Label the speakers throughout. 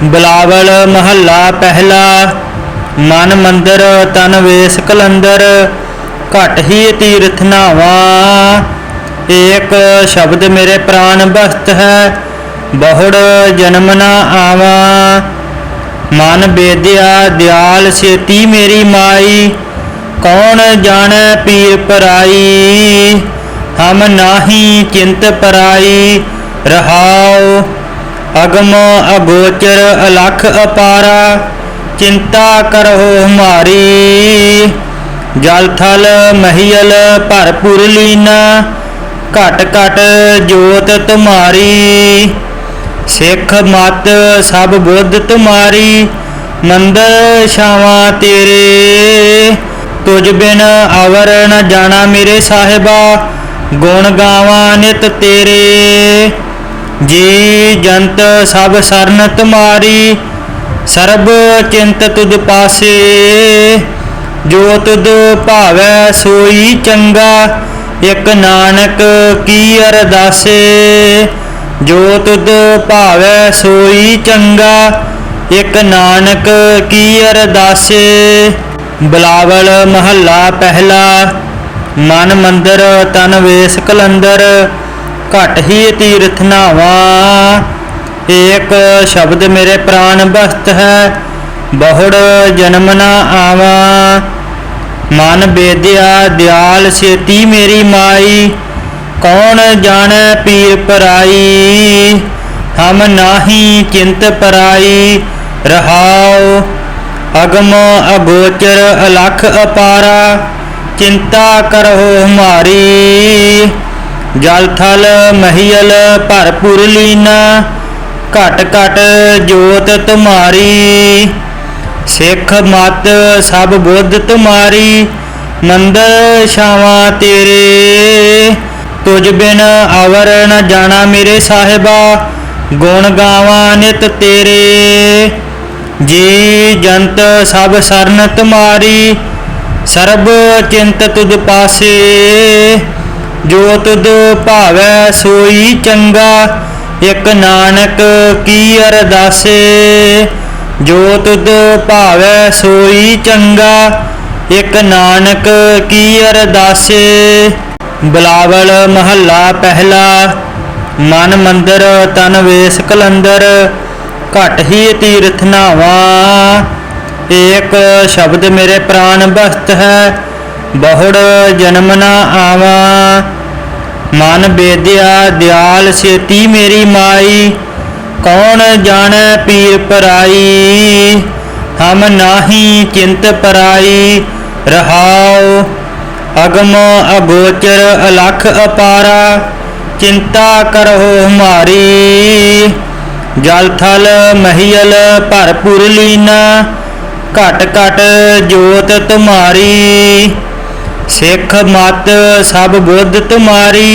Speaker 1: बिलावल महला पहला। मन मंदिर तन वेश कलंदर, घट ही तीर्थ नावा। एक शब्द मेरे प्राण बस्त है, बहुड़ जन्म न आवा। मन बेद्या दयाल सेती मेरी माई, कौन जाने पीर पराई। हम नाही चिंत पराई रहाओ, अगम अगोचर अलख अपारा। चिंता करहो हमारी, जल थल महियल भरपुर लीना। घट घट जोत तुम्हारी, सिख मत सब बुद्ध तुम्हारी। मंदिर छावा तेरे, तुझ बिन अवर न जाना मेरे साहिबा। गुण गावा नित तेरे, जी जंत सब सरन तुम्हारी। सर्ब चिंत तुद पासे, जो तुद भावै सोई चंगा। एक नानक की अरदासे, जो तुद भावै सोई चंगा। एक नानक की अरदासे। बिलावल महला पहला। मन मंदिर तन वेश कलंदर, घट ही तीर्थ नावा। एक शब्द मेरे प्राण बस्त है, बहुड़ जन्म न आवा। मन बेद्या दयाल सेती मेरी माई, कौन जाने पीर पराई। हम नाही चिंत पराई रहाओ, अगम अगोचर अलख अपारा। चिंता करहो हमारी, जल थल महियल भरपुर लीना। घट घट जोत तुम्हारी, सिख मत सब बुद्ध तुम्हारी। मंदिर छावा तेरे, तुझ बिन अवर न जाना मेरे साहिबा। गुण गावा नित तेरे, जी जंत सब सरन तुम्हारी। सर्ब चिंत तुद पासे, जो तुद भावै सोई चंगा। एक नानक की अरदासे, जो तुद भावै सोई चंगा। एक नानक की अरदासे। बिलावल महला पहला। मन मंदिर तन वेश कलंदर, घट ही तीर्थ नावा। एक शब्द मेरे प्राण बस्त है, बहुड़ जन्म न आवा। मन बेद्या दयाल सेती मेरी माई, कौन जाने पीर पराई। हम नाही चिंत पराई रहाओ, अगम अगोचर अलख अपारा। चिंता करहो हमारी, जल थल महियल भरपुर लीना। घट घट जोत तुम्हारी, सिख मत सब बुद्ध तुम्हारी।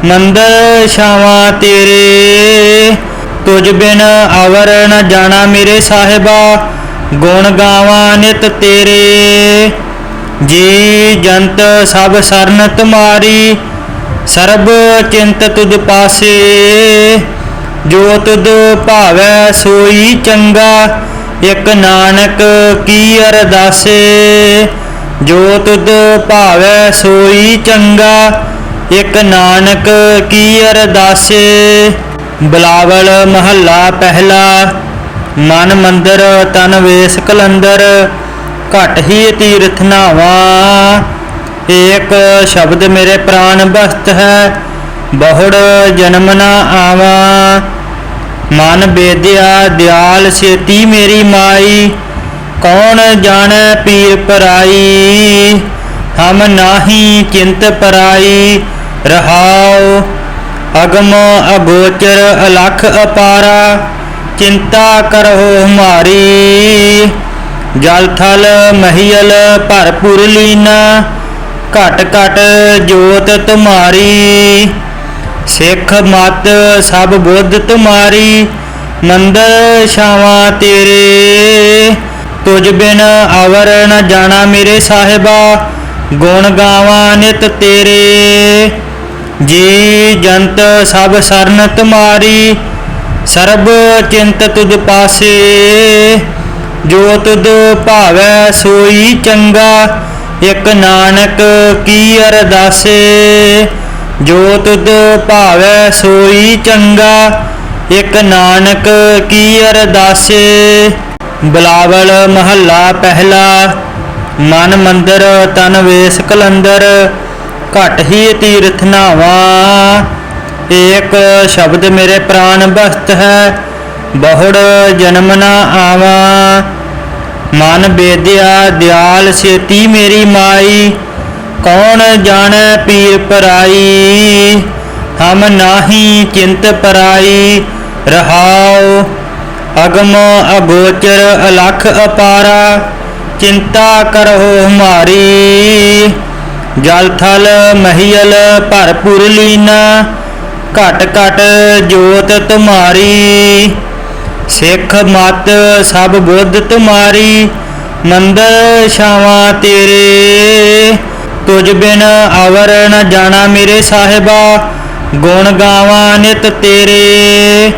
Speaker 1: मंदिर छावा तेरे, तुझ बिन अवर न जाना मेरे साहिबा। गुण गावा नित तेरे, जी जंत सब सरन तुम्हारी। सर्ब चिंत तुद पासे, जो तुद भावै सोई चंगा। एक नानक की अरदासे, जो तुद भावै सोई चंगा। एक नानक की अरदासे। बिलावल महला पहला। मन मंदिर तन वेश कलंदर, घट ही तीर्थ नावा। एक शब्द मेरे प्राण बस्त है, बहुड़ जन्म न आवा। मन बेद्या दयाल सेती मेरी माई, कौन जाने पीर पराई। हम नाही चिंत पराई रहाओ, अगम अगोचर अलख अपारा। चिंता करहो हमारी, जल थल महियल भरपुर लीना। घट घट जोत तुम्हारी, सिख मत सब बुद्ध तुम्हारी। मंदिर छावा तेरे, तुझ बिन अवर न जाना मेरे साहिबा। गुण गावा नित तेरे, जी जंत सब सरन तुम्हारी। ਸਰਬ ਚਿੰਤ ਤੁਧ ਪਾਸੇ। ਜੋ ਤੁਧ ਭਾਵੈ ਸੋਈ ਚੰਗਾ, ਇਕ ਨਾਨਕ ਕੀ ਅਰਦਾਸੇ। ਜੋ ਤੁਧ ਭਾਵੈ ਸੋਈ ਚੰਗਾ, ਇਕ ਨਾਨਕ ਕੀ ਅਰਦਾਸੇ। ਬਿਲਾਵਲ ਮਹੱਲਾ ਪਹਿਲਾ। ਮਨ ਮੰਦਰ ਤਨ ਵੇਸ ਕਲੰਦਰ, ਘਟ ਹੀ ਤੀਰਥ ਨਾਵਾ। ਏਕ ਸ਼ਬਦ ਮੇਰੇ ਪ੍ਰਾਨ ਬਸਤ ਹੈ, ਬਹੁੜ ਜਨਮ ਨਾ ਆਵਾ। ਮਨ ਬੇਦਿਆ ਦਿਆਲ ਸੇਤੀ ਮੇਰੀ ਮਾਈ, ਕੌਣ ਜਾਣੈ ਪੀਰ ਪਰਾਈ। ਹਮ ਨਾਹੀ ਚਿੰਤ ਪਰਾਈ, ਰਹਾਉ ਅਗਮ ਅਗੋਚਰ ਅਲਖ ਅਪਾਰਾ। ਚਿੰਤਾ ਕਰਹੁ ਹਮਾਰੀ, ਜਲ ਥਲ ਮਹੀਲ ਭਰਪੂਰ ਲੀਨਾ। ਘਟ ਘਟ ਜੋਤ ਤੁਮਾਰੀ, ਸਿੱਖ ਮਤ ਸਭ ਬੁੱਧ ਤੁਮਾਰੀ। ਮੰਦਰ ਛਾਵਾਂ ਤੇਰੇ, ਤੁਝ ਬਿਨ ਅਵਰ ਨ ਜਾਣਾ ਮੇਰੇ ਸਾਹਿਬਾ। ਗੁਣ ਗਾਵਾਂ ਨਿਤ ਤੇਰੇ,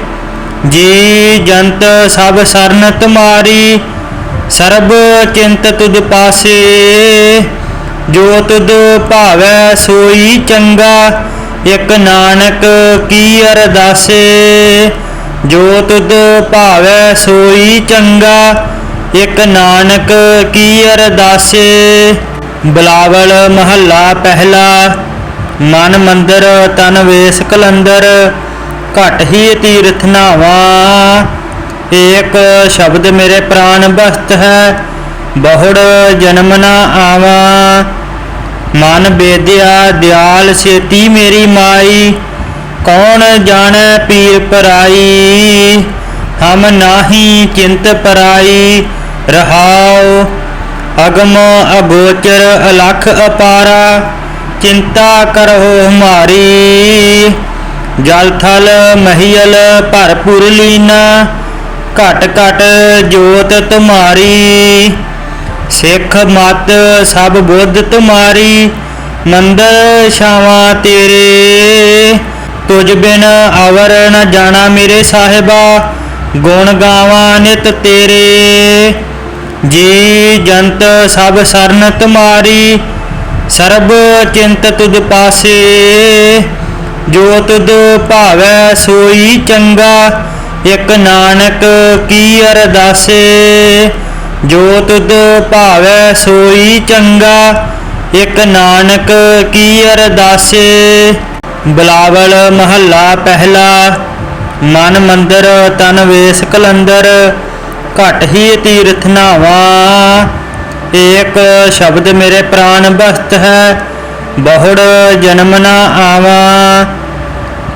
Speaker 1: ਜੀ ਜੰਤ ਸਭ ਸਰਨ ਤੁਮਾਰੀ। ਸਰਬ ਚਿੰਤ ਤੁਧ ਪਾਸੇ, ਜੋ ਤੁਧ ਭਾਵੈ ਸੋਈ ਚੰਗਾ। ਇਕ ਨਾਨਕ ਕੀ ਅਰਦਾਸੇ। ਜੋ ਤੁਧ ਭਾਵੈ ਸੋਈ ਚੰਗਾ, ਇਕ ਨਾਨਕ ਕੀ ਅਰਦਾਸੇ। ਬਿਲਾਵਲ ਮਹੱਲਾ ਪਹਿਲਾ। ਮਨ ਮੰਦਰ ਤਨ ਵੇਸ ਕਲੰਦਰ, ਘਟ ਹੀ ਤੀਰਥ ਨਾਵਾ। ਏਕ ਸ਼ਬਦ ਮੇਰੇ ਪ੍ਰਾਨ ਬਸਤ ਹੈ, ਬਹੁੜ ਜਨਮ ਨਾ ਆਵਾ। ਮਨ ਬੇਦਿਆ ਦਿਆਲ ਸੇਤੀ ਮੇਰੀ ਮਾਈ, ਕੌਣ ਜਾਣੈ ਪੀਰ ਪਰਾਈ। ਹਮ ਨਾਹੀ ਚਿੰਤ ਪਰਾਈ, ਰਹਾਉ ਅਗਮ ਅਗੋਚਰ ਅਲਖ ਅਪਾਰਾ। ਚਿੰਤਾ ਕਰਹੁ ਹਮਾਰੀ, ਜਲ ਥਲ ਮਹੀਲ ਭਰਪੂਰ ਲੀਨਾ। ਘਟ ਘਟ ਜੋਤ ਤੁਮਾਰੀ, ਸਿੱਖ ਮਤ ਸਭ ਬੁੱਧ ਤੁਮਾਰੀ। ਮੰਦਰ ਛਾਵਾਂ ਤੇਰੇ, ਤੁਝ ਬਿਨ ਅਵਰ ਨ ਜਾਣਾ ਮੇਰੇ ਸਾਹਿਬਾ। ਗੁਣ ਗਾਵਾਂ ਨਿਤ ਤੇਰੇ, ਜੀ ਜੰਤ ਸਭ ਸਰਨ ਤੁਮਾਰੀ। ਸਰਬ ਚਿੰਤ ਤੁਧ ਪਾਸੇ, ਜੋ ਤੁਧ ਭਾਵੈ ਸੋਈ ਚੰਗਾ। ਇਕ ਨਾਨਕ ਕੀ ਅਰਦਾਸੇ। ਜੋ ਤੁਧ ਭਾਵੈ ਸੋਈ ਚੰਗਾ, ਇਕ ਨਾਨਕ ਕੀ ਅਰਦਾਸੇ। ਬਿਲਾਵਲ ਮਹੱਲਾ ਪਹਿਲਾ। ਮਨ ਮੰਦਰ ਤਨ ਵੇਸ ਕਲੰਦਰ, ਘਟ ਹੀ ਤੀਰਥ ਨਾਵਾ। ਏਕ ਸ਼ਬਦ ਮੇਰੇ ਪ੍ਰਾਨ ਬਸਤ ਹੈ, ਬਹੁੜ ਜਨਮ ਨਾ ਆਵਾ।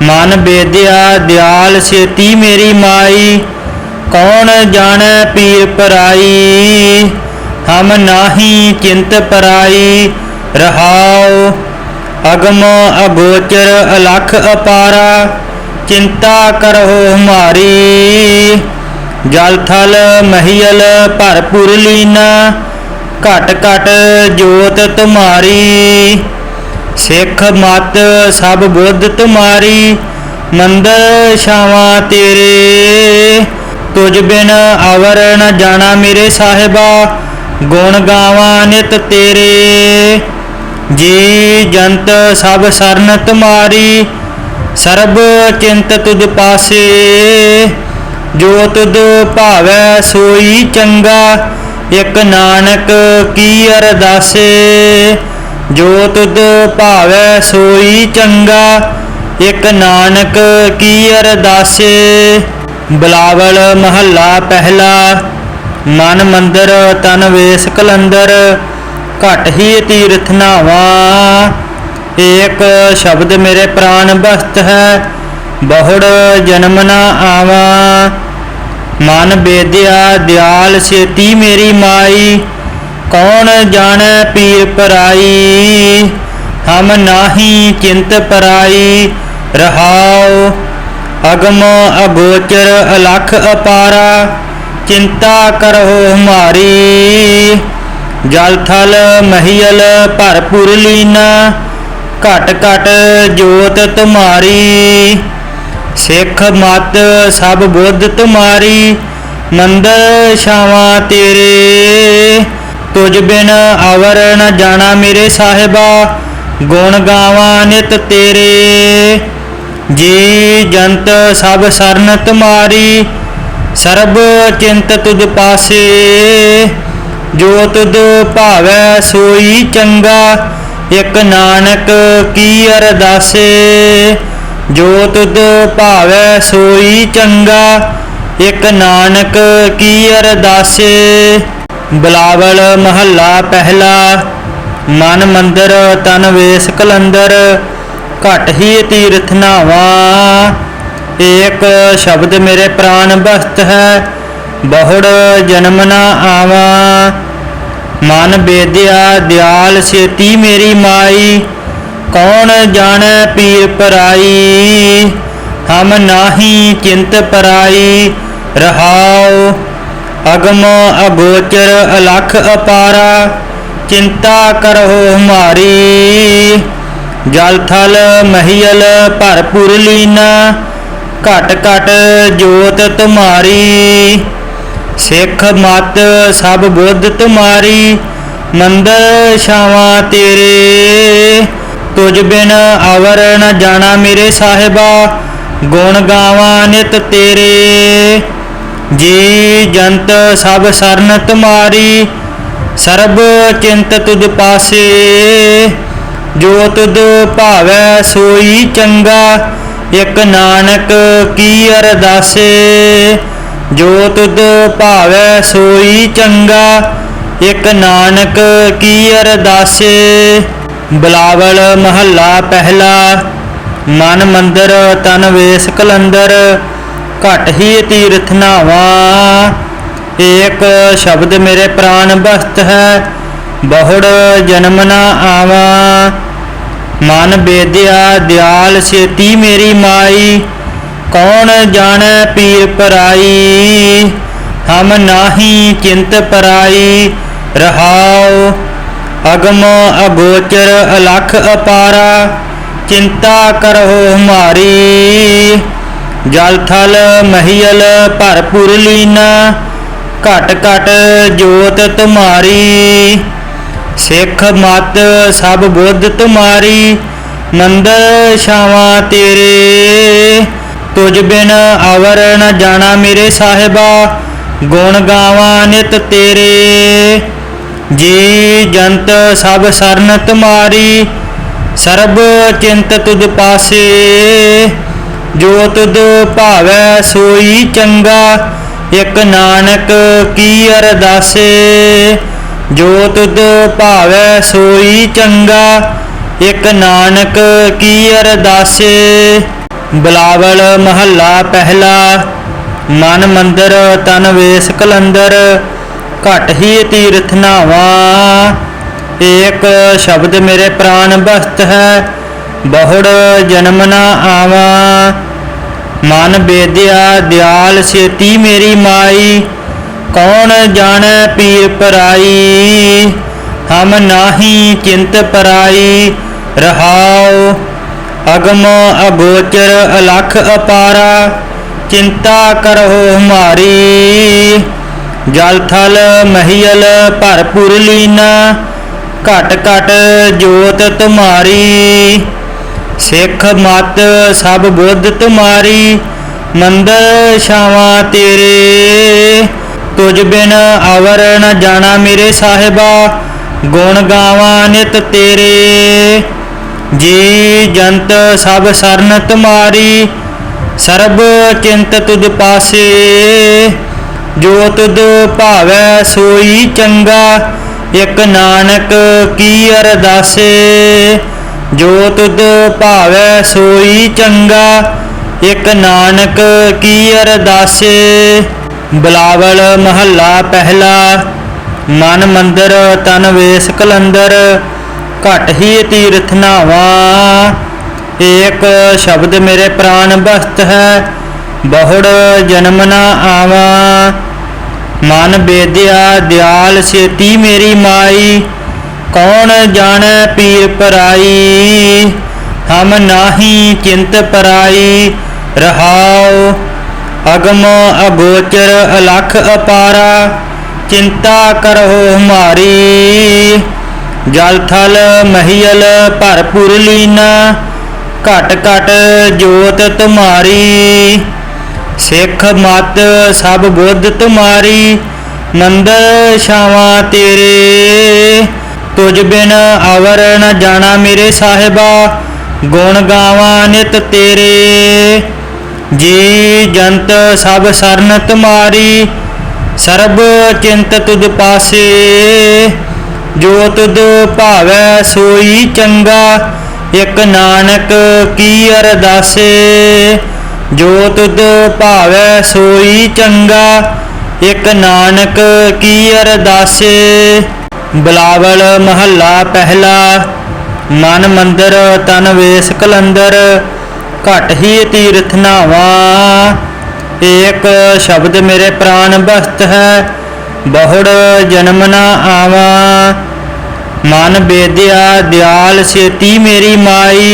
Speaker 1: ਮਨ ਬੇਦਿਆ ਦਿਆਲ ਸੇਤੀ ਮੇਰੀ ਮਾਈ, ਕੌਣ ਜਾਣੈ ਪੀਰ ਪਰਾਈ। ਹਮ ਨਾਹੀ ਚਿੰਤ ਪਰਾਈ, ਰਹਾਉ ਅਗਮ ਅਗੋਚਰ ਅਲਖ ਅਪਾਰਾ। ਚਿੰਤਾ ਕਰਹੁ ਹਮਾਰੀ, ਜਲ ਥਲ ਮਹੀਲ ਭਰਪੂਰ ਲੀਨਾ। ਘਟ ਘਟ ਜੋਤ ਤੁਮਾਰੀ, ਸਿੱਖ ਮਤ ਸਭ ਬੁੱਧ ਤੁਮਾਰੀ। ਮੰਦਰ ਛਾਵਾਂ ਤੇਰੇ, ਤੁਝ ਬਿਨ ਅਵਰ ਨ ਜਾਣਾ ਮੇਰੇ ਸਾਹਿਬਾ। ਗੁਣ ਗਾਵਾਂ ਨਿਤ ਤੇਰੇ, ਜੀ ਜੰਤ ਸਭ ਸਰਨ ਤੁਮਾਰੀ। ਸਰਬ ਚਿੰਤ ਤੁਧ ਪਾਸੇ, ਜੋ ਤੁਧ ਭਾਵੈ ਸੋਈ ਚੰਗਾ। ਇਕ ਨਾਨਕ ਕੀ ਅਰਦਾਸੇ। ਜੋ ਤੁਧ ਭਾਵੈ ਸੋਈ ਚੰਗਾ, ਇਕ ਨਾਨਕ ਕੀ ਅਰਦਾਸੇ। ਬਿਲਾਵਲ ਮਹੱਲਾ ਪਹਿਲਾ। ਮਨ ਮੰਦਰ ਤਨ ਵੇਸ ਕਲੰਦਰ, ਘਟ ਹੀ ਤੀਰਥ ਨਾਵਾ। ਏਕ ਸ਼ਬਦ ਮੇਰੇ ਪ੍ਰਾਨ ਬਸਤ ਹੈ, ਬਹੁੜ ਜਨਮ ਨਾ ਆਵਾ। ਮਨ ਬੇਦਿਆ ਦਿਆਲ ਸੇਤੀ ਮੇਰੀ ਮਾਈ, ਕੌਣ ਜਾਣੈ ਪੀਰ ਪਰਾਈ। ਹਮ ਨਾਹੀ ਚਿੰਤ ਪਰਾਈ, ਰਹਾਉ ਅਗਮ ਅਗੋਚਰ ਅਲਖ ਅਪਾਰਾ। ਚਿੰਤਾ ਕਰਹੁ ਹਮਾਰੀ, ਜਲ ਥਲ ਮਹੀਲ ਭਰਪੂਰ ਲੀਨਾ। ਘਟ ਘਟ ਜੋਤ ਤੁਮਾਰੀ, सिख मत सब बुद्ध तुम्हारी, मंदिर छावा तेरे। तुझ बिन अवर न जाना मेरे साहिबा, गुण गावा नित तेरे। जी जंत सब सरन तुम्हारी, सर्ब चिंत तुझ पासे। जो तुझ भावै सोई चंगा, एक नानक की अरदासे। जो तुझ भावै सोई चंगा, एक नानक की अरदासे। बिलावल महला पहला। मन मंदिर तन वेश कलंदर, घट ही तीर्थ नावा। एक शब्द मेरे प्राण बस्त है, बहुड़ जन्म न आवा। मन बेद्या दयाल सेती मेरी माई, कौन जाने पीर पराई। हम नाही चिंत पराई, रहाओ अगम अगोचर अलख अपारा। चिंता करहो हमारी, जल थल महियल भरपुर लीना। घट घट जोत तुम्हारी, सिख मत सब बुद्ध तुम्हारी। मंदिर छावा तेरे। तुझ बिन अवर न जाना मेरे साहिबा, गुण गावा नित तेरे। जी जंत सब सरन तुम्हारी, सर्ब चिंत तुझ पासे। जो तुझ भावै सोई चंगा, एक नानक की अरदासे। जो तुझ भावै सोई चंगा, एक नानक की अरदासे। बिलावल महला पहला। मन मंदिर तन वेश कलंदर, घट ही तीर्थ नावा। एक शब्द मेरे प्राण बस्त है, बहुड़ जन्म न आवा। मन बेद्या दयाल सेती मेरी माई, कौन जाने पीर पराई। हम नाही चिंत पराई, रहाओ अगम अगोचर अलख अपारा। चिंता करहो हमारी, जल थल महियल भरपुर लीना। घट घट जोत तुम्हारी, सिख मत सब बुद्ध तुम्हारी। मंदिर छावा तेरे। तुझ बिन अवर न जाना मेरे साहिबा, गुण गावा नित तेरे। जी जंत सब सरन तुम्हारी, सर्ब चिंत तुझ पासे। जो तुझ भावै सोई चंगा, एक नानक की अरदासे। जो तुझ भावै सोई चंगा, एक नानक की अरदासे। बिलावल महला पहला। मन मंदिर तन वेश कलंदर, घट ही तीर्थ नावा। एक शब्द मेरे प्राण बस्त है, बहुड़ जन्म न आवा। मन बेद्या दयाल सेती मेरी माई, कौन जाने पीर पराई। हम नाही चिंत पराई, रहाओ अगम अगोचर अलख अपारा। चिंता करहो हमारी, जल थल महियल भरपुर लीना। घट घट जोत तुम्हारी, सिख मत सब बुद्ध तुम्हारी। मंदिर छावा तेरे। तुझ बिन अवर न जाना मेरे साहिबा, गुण गावा नित तेरे। जी जंत सब सरन तुम्हारी, सर्ब चिंत तुझ पासे। जो तुझ भावै सोई चंगा, एक नानक की अरदासे। जो तुझ भावै सोई चंगा, एक नानक की अरदासे। बिलावल महला पहला। मन मंदिर तन वेश कलंदर, घट ही तीर्थ नावा। एक शब्द मेरे प्राण बस्त है, बहुड़ जन्म न आवा। मन बेद्या दयाल सेती मेरी माई, कौन जाने पीर पराई। हम नाही चिंत पराई, रहाओ। अगम अगोचर अलख अपारा चिंता करहो हमारी। जल थल महियल भरपुर लीना घट घट जोत तुम्हारी। सिख मत सब बुद्ध तुम्हारी मंदिर छावा तेरे। तुझ बिन अवर न जाना मेरे साहिबा गुण गावा नित तेरे। जी जंत सब सरन तुम्हारी सर्ब चिंत तुझ पासे। जो तुझ भावै सोई चंगा एक नानक की अरदासे। जो तुझ भावै सोई चंगा एक नानक की अरदासे। बिलावल महला पहला। मन मंदिर तन वेश कलंदर घट ही तीर्थ नावा। एक शब्द मेरे प्राण बस्त है बहुड़ जन्म न आवा। मन बेद्या दयाल सेती मेरी माई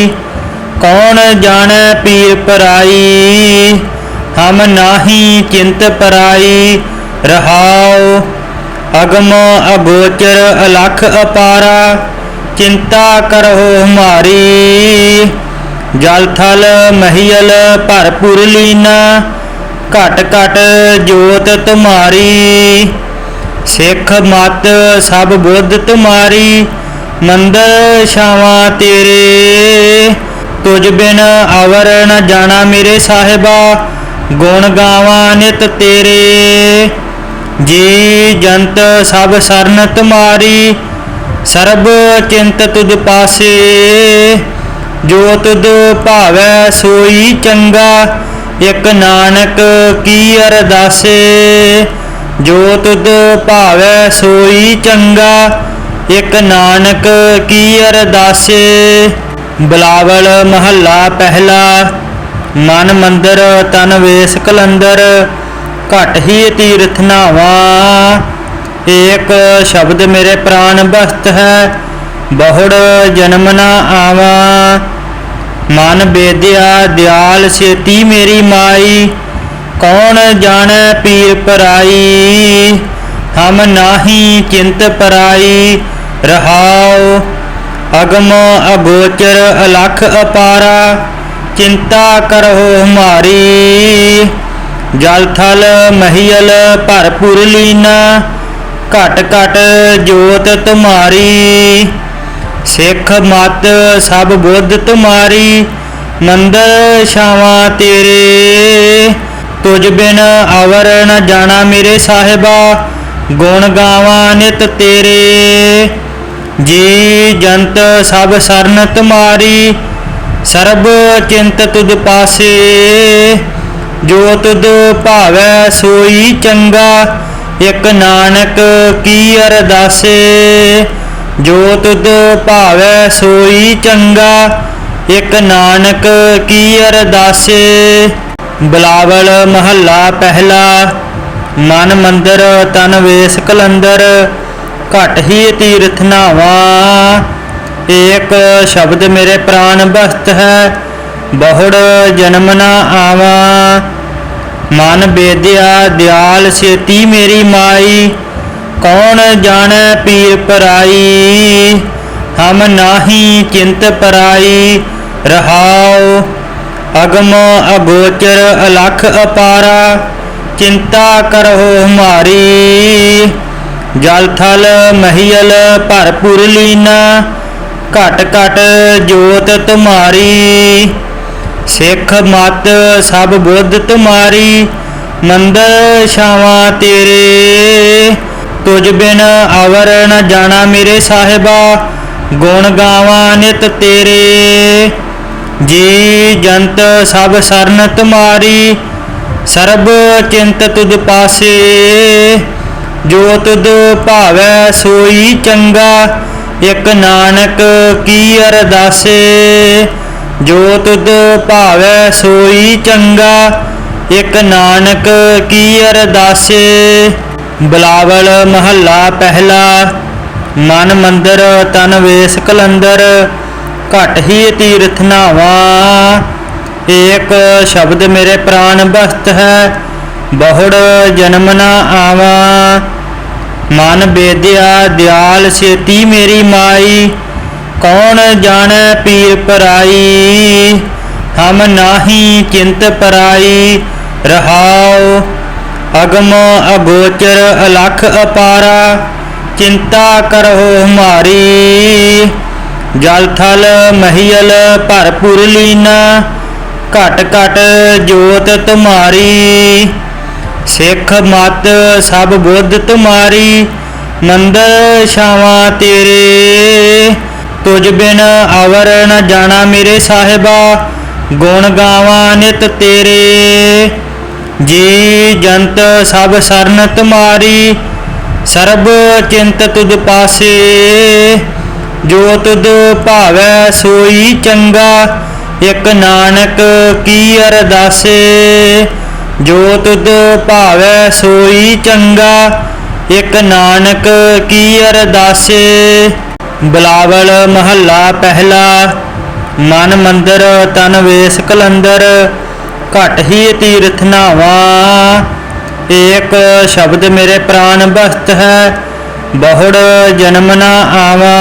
Speaker 1: कौन जाने पीर पराई। हम नाही चिंत पराई रहाओ। अगम अगोचर अलख अपारा चिंता करहो हमारी। जल थल महियल भरपुर लीना घट घट जोत तुम्हारी। सिख मत सब बुद्ध तुम्हारी मंदिर छावा तेरे। तुझ बिन अवर न जाना मेरे साहिबा गुण गावा नित तेरे। जी जंत सब सरन तुम्हारी सर्ब चिंत तुझ पासे। जो तुझ भावै सोई चंगा एक नानक की अरदासे। जो तुझ भावै सोई चंगा एक नानक की अरदासे। बिलावल महला पहला। मन मंदिर तन वेश कलंदर घट ही तीर्थ नावा। एक शब्द मेरे प्राण बस्त है बहुड़ जन्म न आवा। मन बेद्या दयाल सेती मेरी माई कौन जाने पीर पराई। हम नाही चिंत पराई रहाओ। अगम अगोचर अलख अपारा चिंता करहो हमारी। जल थल महियल भरपुर लीना घट घट जोत तुम्हारी। सिख मत सब बुद्ध तुम्हारी मंदिर छावा तेरे। तुझ बिन अवर न जाना मेरे साहिबा गुण गावा नित तेरे। जी जंत सब सरन तुम्हारी सर्ब चिंत तुझ पासे। जो तुझ भावै सोई चंगा एक नानक की अरदासे। जो तुझ भावै सोई चंगा एक नानक की अरदासे। बिलावल महला पहला। मन मंदिर तन वेश कलंदर घट ही तीर्थ नावा। एक शब्द मेरे प्राण बस्त है बहुड़ जन्म न आवा। मन बेद्या दयाल सेती मेरी माई कौन जाने पीर पराई। हम नाही चिंत पराई रहाओ। अगम अगोचर अलख अपारा चिंता करहो हमारी। जल थल महियल भरपुर लीना घट घट जोत तुम्हारी। सिख मत सब बुद्ध तुम्हारी मंदिर छावा तेरे। तुझ बिन अवर न जाना मेरे साहिबा गुण गावा नित तेरे। जी जंत सब सरन तुम्हारी सर्ब चिंत तुझ पासे। जो तुझ भावै सोई चंगा एक नानक की अरदासे। जो तुझ भावै सोई चंगा एक नानक की अरदासे। बिलावल महला पहला। मन मंदिर तन वेश कलंदर घट ही तीर्थ नावा। एक शब्द मेरे प्राण बस्त है, बहुड़ जन्म न आवा। मन बेद्या दयाल सेती मेरी माई, कौन जाने पीर पराई। हम नाही चिंत पराई रहाओ, अगम अगोचर अलख अपारा। चिंता करहो हमारी, जल थल महियल भरपुर लीना। घट घट जोत तुम्हारी, सिख मत सब बुद्ध तुम्हारी। मंदिर छावा तेरे, तुझ बिन अवर न जाना मेरे साहिबा। गुण गावा नित तेरे, जी जंत सब सरन तुम्हारी। सर्ब चिंत तुझ पासे, जो तुझ भावै सोई चंगा। एक नानक की अरदासे, जो तुझ भावै सोई चंगा। एक नानक की अरदासे। बिलावल महला पहला। मन मंदिर तन वेस कलंदर, घट ही तीर्थ नावा। एक शब्द मेरे प्राण बस्त है, बहुड़ जन्म न आवा।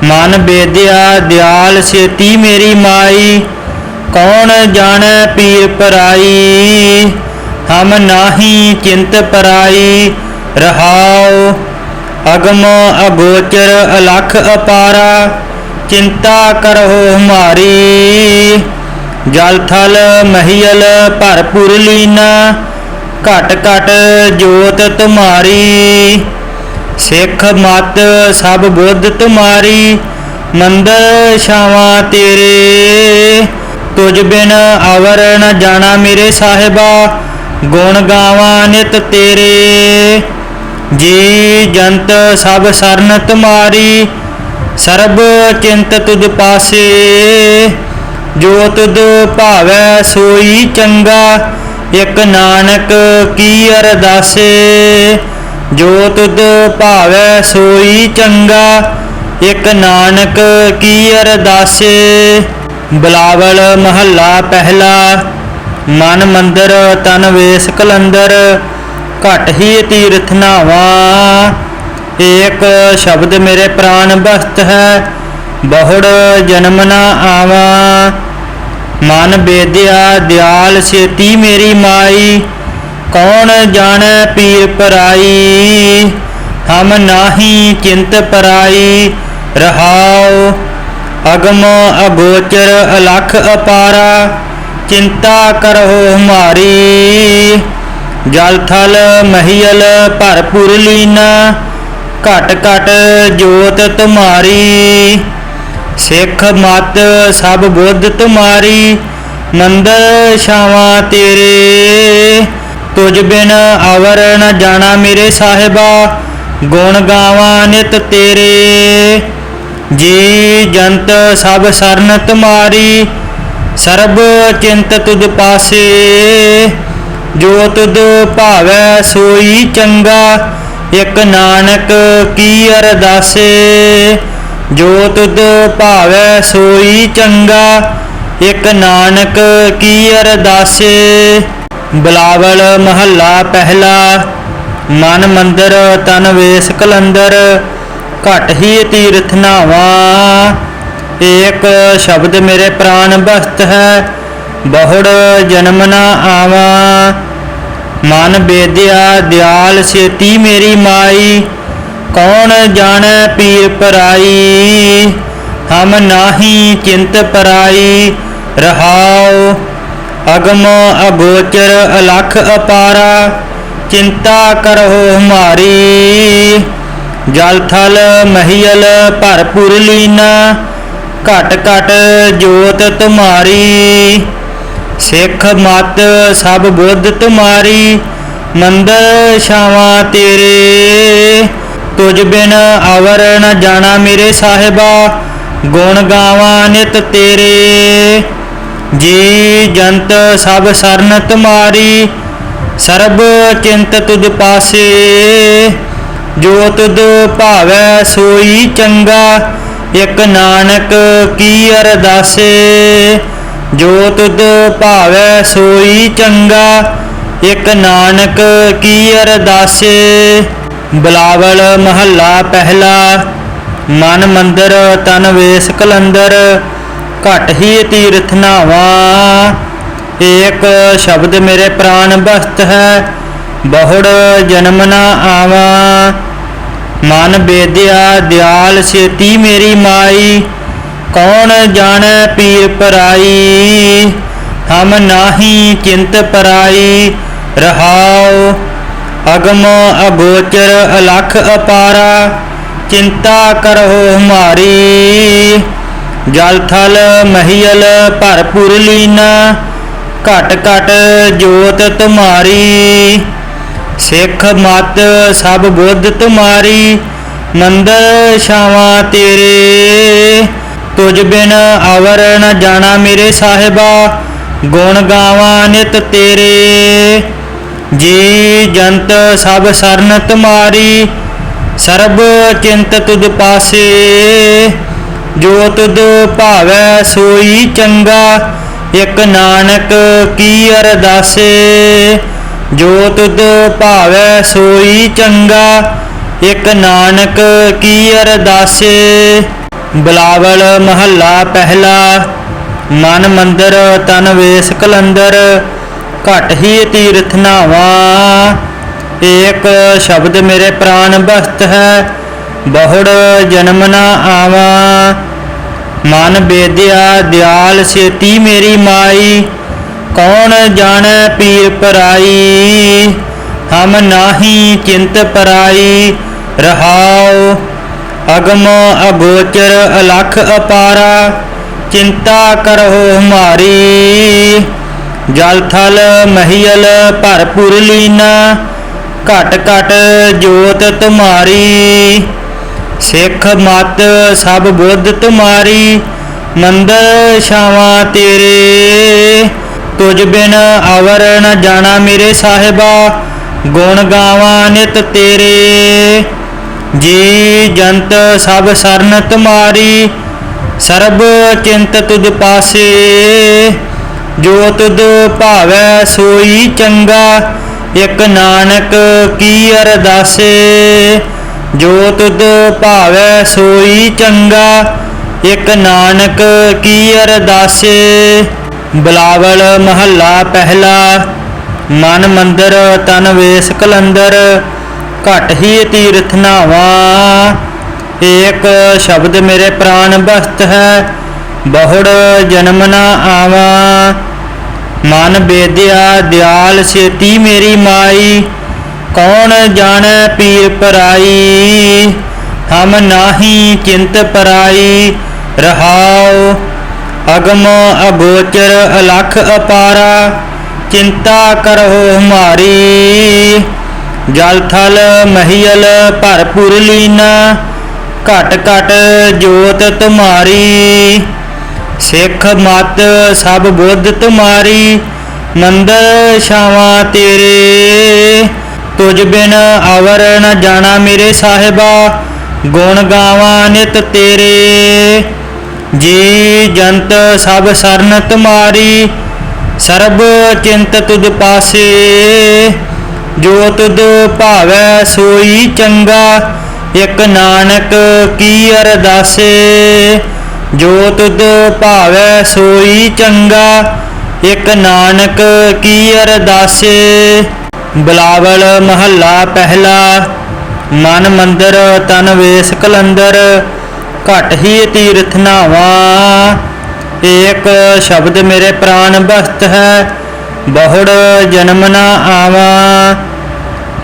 Speaker 1: मन बेद्या दयाल सेती मेरी माई, कौन जाने पीर पराई। हम नाही चिंत पराई रहाओ, अगम अगोचर अलख अपारा। चिंता करहो हमारी, जल थल महियल भरपुर लीना। घट घट जोत तुम्हारी, सिख मत सब बुद्ध तुम्हारी। मंदिर छावा तेरे, तुझ बिन अवर न जाना मेरे साहिबा। गुण गावा नित तेरे, जी जंत सब सरन तुम्हारी। सर्ब चिंत तुझ पासे, जो तुझ भावै सोई चंगा। एक नानक की अरदासे, जो तुझ भावै सोई चंगा। एक नानक की अरदासे। बिलावल महला पहला। मन मंदिर तन वेस कलंदर, घट ही तीर्थ नावा। एक शब्द मेरे प्राण बस्त है, बहुड़ जन्म न आवा। मन बेद्या दयाल सेती मेरी माई, कौन जाने पीर पराई। हम नाही चिंत पराई रहाओ, अगम अगोचर अलख अपारा। चिंता करहो हमारी, जल थल महियल भरपुर लीना। घट घट जोत तुम्हारी, सिख मत सब बुद्ध तुम्हारी। मंदिर छावा तेरे, तुझ बिन अवर न जाना मेरे साहिबा। गुण गावा नित तेरे, जी जंत सब सरन तुम्हारी। सर्ब चिंत तुझ पासे, जो तुझ भावै सोई चंगा। एक नानक की अरदासे, जो तुझ भावै सोई चंगा। एक नानक की अरदासे। बिलावल महला पहला। मन मंदिर तन वेस कलंदर, घट ही तीर्थ नावा। एक शब्द मेरे प्राण बस्त है, बहुड़ जन्म न आवा। मन बेद्या दयाल सेती मेरी माई, कौन जाने पीर पराई। हम नाही चिंत पराई रहाओ, अगम अगोचर अलख अपारा। चिंता करहो हमारी, जल थल महियल भरपुर लीना। घट घट जोत तुम्हारी, सिख मत सब बुद्ध तुम्हारी। मंदिर छावा तेरे, तुझ बिन अवर न जाना मेरे साहिबा। गुण गावा नित तेरे, जी जंत सब सरन तुम्हारी। सर्ब चिंत तुझ पासे, जो तुझ भावै सोई चंगा। एक नानक की अरदासे, जो तुद भावै सोई चंगा, एक नानक की अरदासे। बिलावल महला पहला। मन मंदिर तन वेस कलंदर, घट ही तीर्थ नावा। एक शब्द मेरे प्राण बस्त है, बहुड़ जन्म न आवा। मन बेद्या दयाल सेती मेरी माई, कौन जाने पीर पराई। हम नाही चिंत पराई रहाओ, अगम अगोचर अलख अपारा। चिंता करहो हमारी, जल थल महियल भरपुर लीना। घट घट जोत तुम्हारी, सिख मत सब बुद्ध तुम्हारी। मंदिर छावा तेरे, तुझ बिन अवर न जाना मेरे साहिबा। गुण गावा नित तेरे, जी जंत सब सरन तुम्हारी। सर्ब चिंत तुद पासे, जो तुद भावै सोई चंगा। एक नानक की अरदासे, जो तुद भावै सोई चंगा। एक नानक की अरदासे। बिलावल महला पहला। मन मंदिर तन वेस कलंदर, घट ही तीर्थ नावा। एक शब्द मेरे प्राण बस्त है, बहुड़ जन्म न आवा। मन बेद्या दयाल सेती मेरी माई, कौन जाने पीर पराई। हम नाही चिंत पराई रहाओ, अगम अगोचर अलख अपारा। चिंता करहो हमारी, जल थल महियल भरपुर लीना। घट घट जोत तुम्हारी, सिख मत सब बुद्ध तुम्हारी। मंदिर छावा तेरे, तुझ बिन अवर न जाना मेरे साहिबा। गुण गावा नित तेरे, जी जंत सब सरन तुम्हारी। सर्ब चिंत तुद पासे, जो तुद भावै सोई चंगा। एक नानक की अरदासे, जो तुद भावै सोई चंगा। एक नानक की अरदासे। बिलावल महला पहला। मन मंदिर तन वेस कलंदर, घट ही तीर्थ नावा। एक शब्द मेरे प्राण बस्त है, बहुड़ जन्म न आवा। मन बेद्या दयाल सेती मेरी माई, कौन जाने पीर पराई। हम नाही चिंत पराई रहाओ, अगम अगोचर अलख अपारा। चिंता करहो हमारी, जल थल महियल भरपुर लीना। घट घट जोत तुम्हारी, सिख मत सब बुद्ध तुम्हारी। मंदिर छावा तेरे, तुझ बिन अवर न जाना मेरे साहिबा। गुण गावा नित तेरे, जी जंत सब सरन तुम्हारी। सर्ब चिंत तुद पासे, जो तुद भावै सोई चंगा। एक नानक की अरदासे, जो तुद भावै सोई चंगा। एक नानक की अरदासे। बिलावल महला पहला। मन मंदिर तन वेस कलंदर, घट ही तीर्थ नावा। एक शब्द मेरे प्राण बस्त है, बहुड़ जन्म न आवा।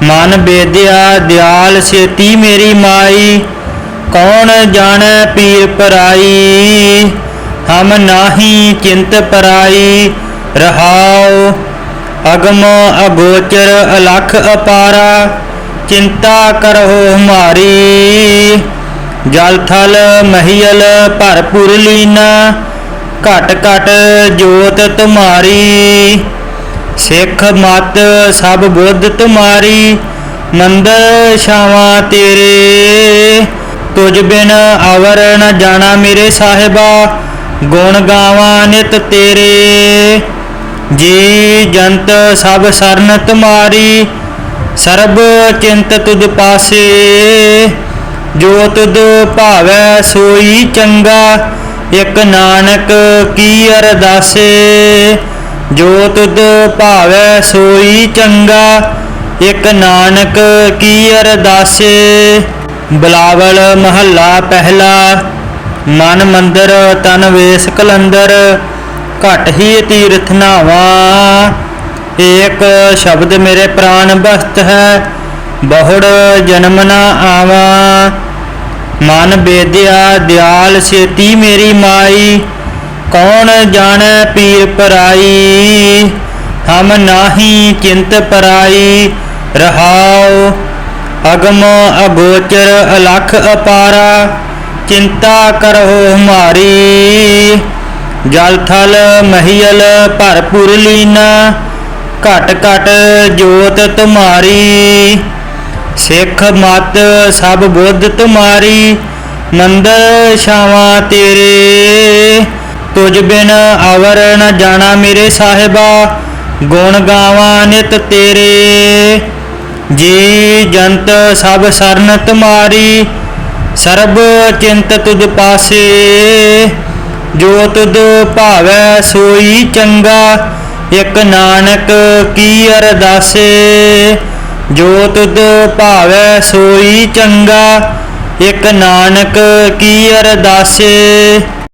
Speaker 1: मन बेद्या दयाल सेती मेरी माई, कौन जाने पीर पराई। हम नाही चिंत पराई रहाओ, अगम अगोचर अलख अपारा। चिंता करहो हमारी, जल थल महियल भरपुर लीना। घट घट जोत तुम्हारी, सिख मत सब बुद्ध तुम्हारी। मंदिर छावा तेरे, तुझ बिन अवर न जाना मेरे साहिबा। ਗੁਣ ਗਾਵਾਂ ਨਿਤ ਤੇਰੇ। ਜੀ ਜੰਤ ਸਭ ਸਰਨ ਤੁਮਾਰੀ, ਸਰਬ ਚਿੰਤ ਤੁਧ ਪਾਸੇ। ਜੋ ਤੁਧ ਭਾਵੈ ਸੋਈ ਚੰਗਾ, ਇਕ ਨਾਨਕ ਕੀ ਅਰਦਾਸੇ। ਜੋ ਤੁਧ ਭਾਵੈ ਸੋਈ ਚੰਗਾ, ਇਕ ਨਾਨਕ ਕੀ ਅਰਦਾਸੇ। ਬਿਲਾਵਲ ਮਹੱਲਾ ਪਹਿਲਾ। ਮਨ ਮੰਦਰ ਤਨ ਵੇਸ ਕਲੰਦਰ, ਘਟ ਹੀ ਤੀਰਥ ਨਾਵਾ। ਏਕ ਸ਼ਬਦ ਮੇਰੇ ਪ੍ਰਾਨ ਬਸਤ ਹੈ, ਬਹੁੜ ਜਨਮ ਨਾ ਆਵਾ। ਮਨ ਬੇਦਿਆ ਦਿਆਲ ਸੇਤੀ ਮੇਰੀ ਮਾਈ, ਕੌਣ ਜਾਣੈ ਪੀਰ ਪਰਾਈ। ਹਮ ਨਾਹੀ ਚਿੰਤ ਪਰਾਈ ਰਹਾਉ, ਅਗਮ ਅਗੋਚਰ ਅਲਖ ਅਪਾਰਾ। ਚਿੰਤਾ ਕਰਹੁ ਹਮਾਰੀ, ਜਲ ਥਲ ਮਹੀਲ ਭਰਪੂਰ ਲੀਨਾ। ਘਟ ਘਟ ਜੋਤ ਤੁਮਾਰੀ, ਸਿੱਖ ਮਤ ਸਭ ਬੁੱਧ ਤੁਮਾਰੀ। ਮੰਦਰ ਛਾਵਾਂ ਤੇਰੇ, ਤੁਝ ਬਿਨ ਅਵਰ ਨ ਜਾਣਾ ਮੇਰੇ ਸਾਹਿਬਾ। ਗੁਣ ਗਾਵਾਂ ਨਿਤ ਤੇਰੇ। ਜੀ ਜੰਤ ਸਭ ਸਰਨ ਤੁਮਾਰੀ, ਸਰਬ ਚਿੰਤ ਤੁਧ ਪਾਸੇ। ਜੋ ਤੁਧ ਭਾਵੈ ਸੋਈ ਚੰਗਾ, ਇਕ ਨਾਨਕ ਕੀ ਅਰਦਾਸੇ। ਜੋ ਤੁਧ ਭਾਵੈ ਸੋਈ ਚੰਗਾ, ਇਕ ਨਾਨਕ ਕੀ ਅਰਦਾਸੇ।